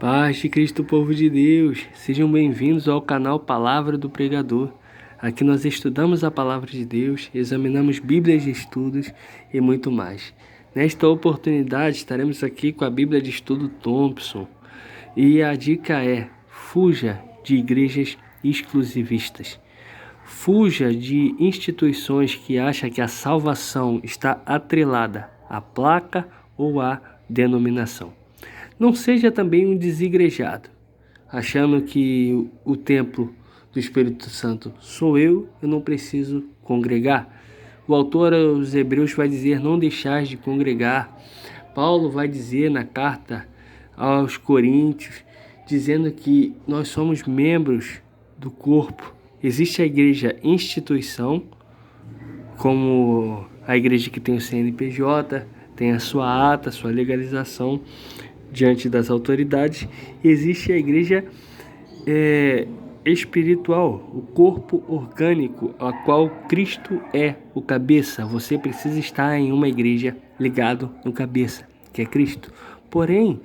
Paz de Cristo, povo de Deus, sejam bem-vindos ao canal Palavra do Pregador. Aqui nós estudamos a Palavra de Deus, examinamos Bíblias de estudos e muito mais. Nesta oportunidade estaremos aqui com a Bíblia de Estudo Thompson. E a dica é: fuja de igrejas exclusivistas. Fuja de instituições que acham que a salvação está atrelada à placa ou à denominação. Não seja também um desigrejado, achando que o templo do Espírito Santo sou eu não preciso congregar. O autor aos Hebreus vai dizer: não deixais de congregar. Paulo vai dizer na carta aos Coríntios, dizendo que nós somos membros do corpo. Existe a igreja instituição, como a igreja que tem o CNPJ, tem a sua ata, sua legalização diante das autoridades. Existe a igreja espiritual, o corpo orgânico, a qual Cristo é o cabeça. Você precisa estar em uma igreja ligado no cabeça, que é Cristo. Porém,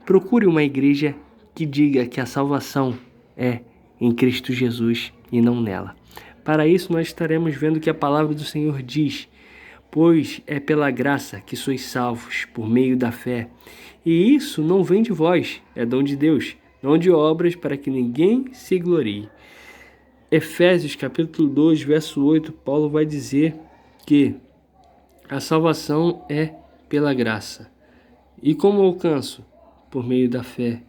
procure uma igreja que diga que a salvação é em Cristo Jesus e não nela. Para isso, nós estaremos vendo o que a palavra do Senhor diz: pois é pela graça que sois salvos, por meio da fé. E isso não vem de vós, é dom de Deus, não de obras, para que ninguém se glorie. Efésios capítulo 2, verso 8, Paulo vai dizer que a salvação é pela graça. E como alcanço? Por meio da fé.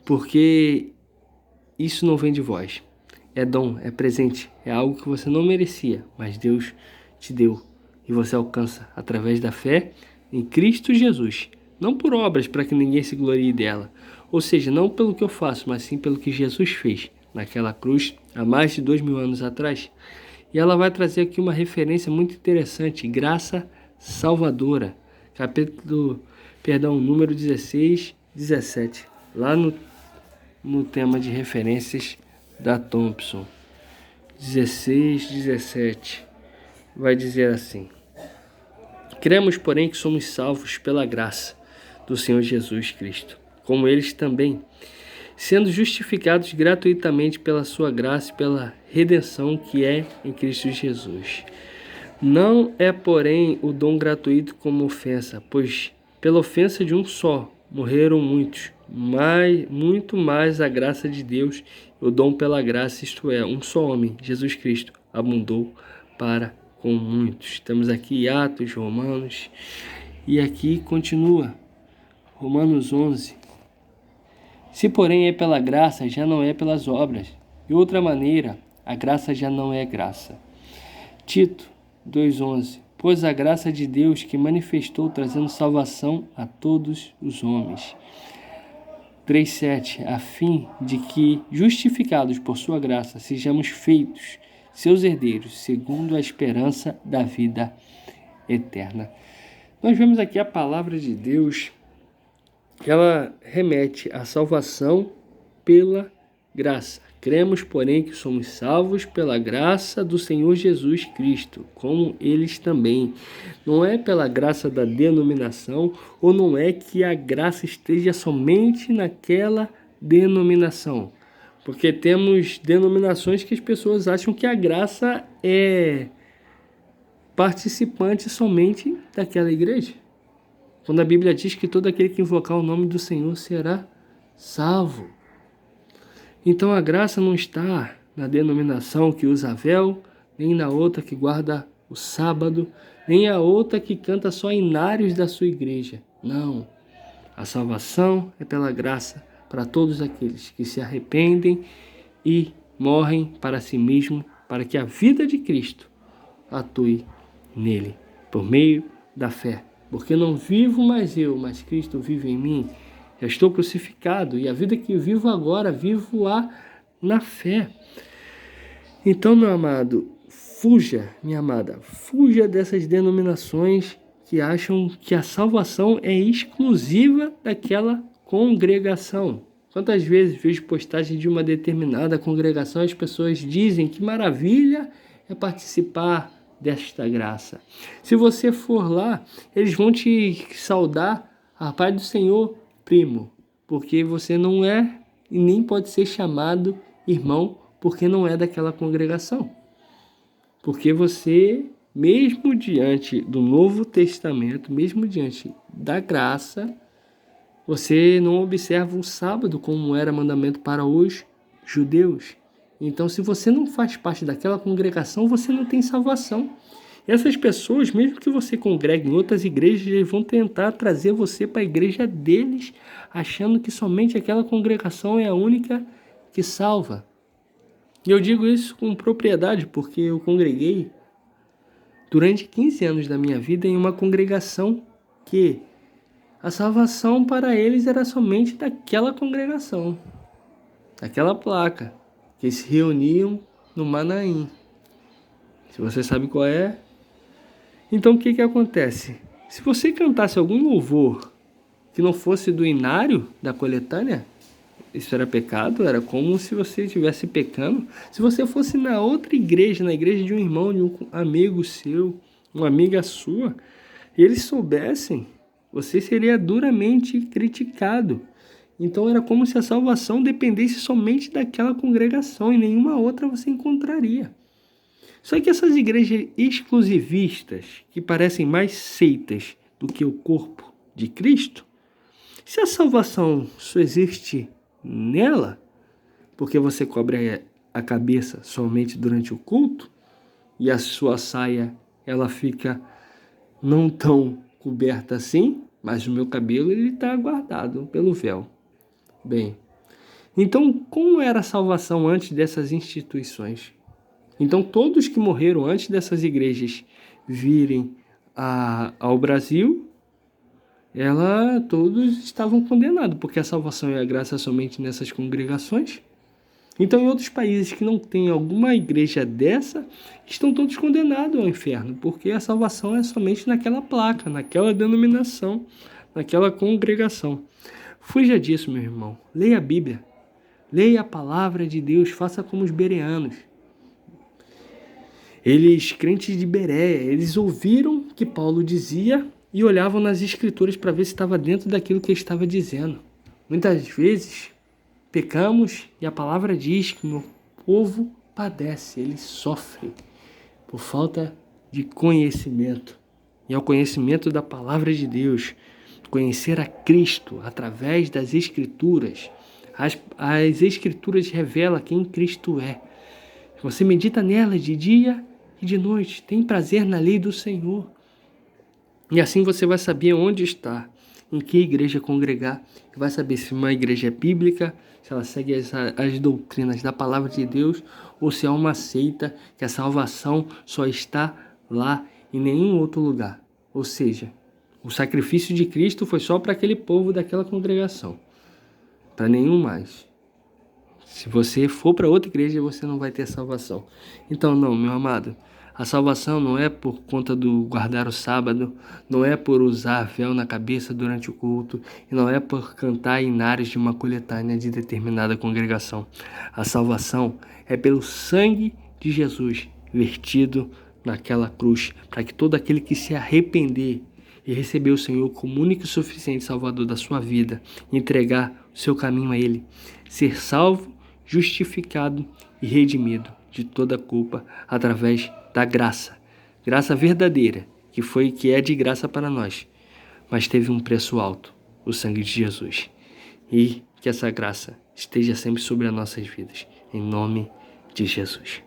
Porque isso não vem de vós. É dom, é presente, é algo que você não merecia, mas Deus te deu. E você alcança através da fé em Cristo Jesus. Não por obras, para que ninguém se glorie dela. Ou seja, não pelo que eu faço, mas sim pelo que Jesus fez naquela cruz há mais de 2000 anos atrás. E ela vai trazer aqui uma referência muito interessante: graça salvadora. Número 16, 17. Lá no tema de referências da Thompson. 16, 17. Vai dizer assim: cremos, porém, que somos salvos pela graça do Senhor Jesus Cristo, como eles também, sendo justificados gratuitamente pela sua graça e pela redenção que é em Cristo Jesus. Não é, porém, o dom gratuito como ofensa, pois pela ofensa de um só morreram muitos, muito mais a graça de Deus, o dom pela graça, isto é, um só homem, Jesus Cristo, abundou para com muitos. Temos aqui Atos, Romanos, e aqui continua, Romanos 11. Se porém é pela graça, já não é pelas obras. De outra maneira, a graça já não é graça. Tito 2,11. Pois a graça de Deus que manifestou trazendo salvação a todos os homens. 3,7. A fim de que, justificados por sua graça, sejamos feitos seus herdeiros, segundo a esperança da vida eterna. Nós vemos aqui a palavra de Deus, ela remete à salvação pela graça. Cremos, porém, que somos salvos pela graça do Senhor Jesus Cristo, como eles também. Não é pela graça da denominação, ou não é que a graça esteja somente naquela denominação. Porque temos denominações que as pessoas acham que a graça é participante somente daquela igreja. Quando a Bíblia diz que todo aquele que invocar o nome do Senhor será salvo. Então a graça não está na denominação que usa véu, nem na outra que guarda o sábado, nem a outra que canta só hinários da sua igreja. Não. A salvação é pela graça para todos aqueles que se arrependem e morrem para si mesmo, para que a vida de Cristo atue nele, por meio da fé. Porque não vivo mais eu, mas Cristo vive em mim. Eu estou crucificado e a vida que vivo agora, vivo-a na fé. Então, meu amado, fuja, minha amada, fuja dessas denominações que acham que a salvação é exclusiva daquela congregação. Quantas vezes vejo postagem de uma determinada congregação, as pessoas dizem que maravilha é participar desta graça. Se você for lá, eles vão te saudar: a paz do Senhor, primo. porque você não é e nem pode ser chamado irmão, porque não é daquela congregação. Porque você, mesmo diante do Novo Testamento, mesmo diante da graça, você não observa o sábado como era mandamento para os judeus. Então, se você não faz parte daquela congregação, você não tem salvação. Essas pessoas, mesmo que você congregue em outras igrejas, eles vão tentar trazer você para a igreja deles, achando que somente aquela congregação é a única que salva. E eu digo isso com propriedade, porque eu congreguei durante 15 anos da minha vida em uma congregação que a salvação para eles era somente daquela congregação, daquela placa, que se reuniam no Manaim. Se você sabe qual é. Então o que acontece? Se você cantasse algum louvor que não fosse do inário da coletânea, isso era pecado, era como se você estivesse pecando. Se você fosse na outra igreja, na igreja de um irmão, de um amigo seu, uma amiga sua, e eles soubessem, você seria duramente criticado. Então era como se a salvação dependesse somente daquela congregação e nenhuma outra você encontraria. Só que essas igrejas exclusivistas, que parecem mais seitas do que o corpo de Cristo, se a salvação só existe nela, porque você cobre a cabeça somente durante o culto, e a sua saia ela fica não tão coberta assim, mas o meu cabelo ele está guardado pelo véu. Bem, então como era a salvação antes dessas instituições? Então todos que morreram antes dessas igrejas virem ao Brasil, todos estavam condenados, porque a salvação e a graça somente nessas congregações. Então em outros países que não tem alguma igreja dessa, estão todos condenados ao inferno, porque a salvação é somente naquela placa, naquela denominação, naquela congregação. Fuja disso, meu irmão. Leia a Bíblia. Leia a palavra de Deus. Faça como os bereanos. Eles, crentes de Bereia, eles ouviram o que Paulo dizia e olhavam nas escrituras para ver se estava dentro daquilo que ele estava dizendo. Muitas vezes pecamos e a palavra diz que o meu povo padece, ele sofre por falta de conhecimento. E ao conhecimento da palavra de Deus, conhecer a Cristo através das escrituras. As escrituras revelam quem Cristo é. Você medita nela de dia e de noite, tem prazer na lei do Senhor. E assim você vai saber onde está, em que igreja congregar, vai saber se uma igreja é bíblica, se ela segue as doutrinas da palavra de Deus, ou se é uma seita que a salvação só está lá em nenhum outro lugar. Ou seja, o sacrifício de Cristo foi só para aquele povo daquela congregação, para nenhum mais. Se você for para outra igreja, você não vai ter salvação. Então, não, meu amado, a salvação não é por conta do guardar o sábado, não é por usar véu na cabeça durante o culto, e não é por cantar hinários de uma coletânea de determinada congregação. A salvação é pelo sangue de Jesus vertido naquela cruz, para que todo aquele que se arrepender e receber o Senhor como único e suficiente Salvador da sua vida, entregar o seu caminho a Ele, ser salvo, justificado e redimido de toda culpa através da graça verdadeira, que é de graça para nós, mas teve um preço alto, o sangue de Jesus. E que essa graça esteja sempre sobre as nossas vidas, em nome de Jesus.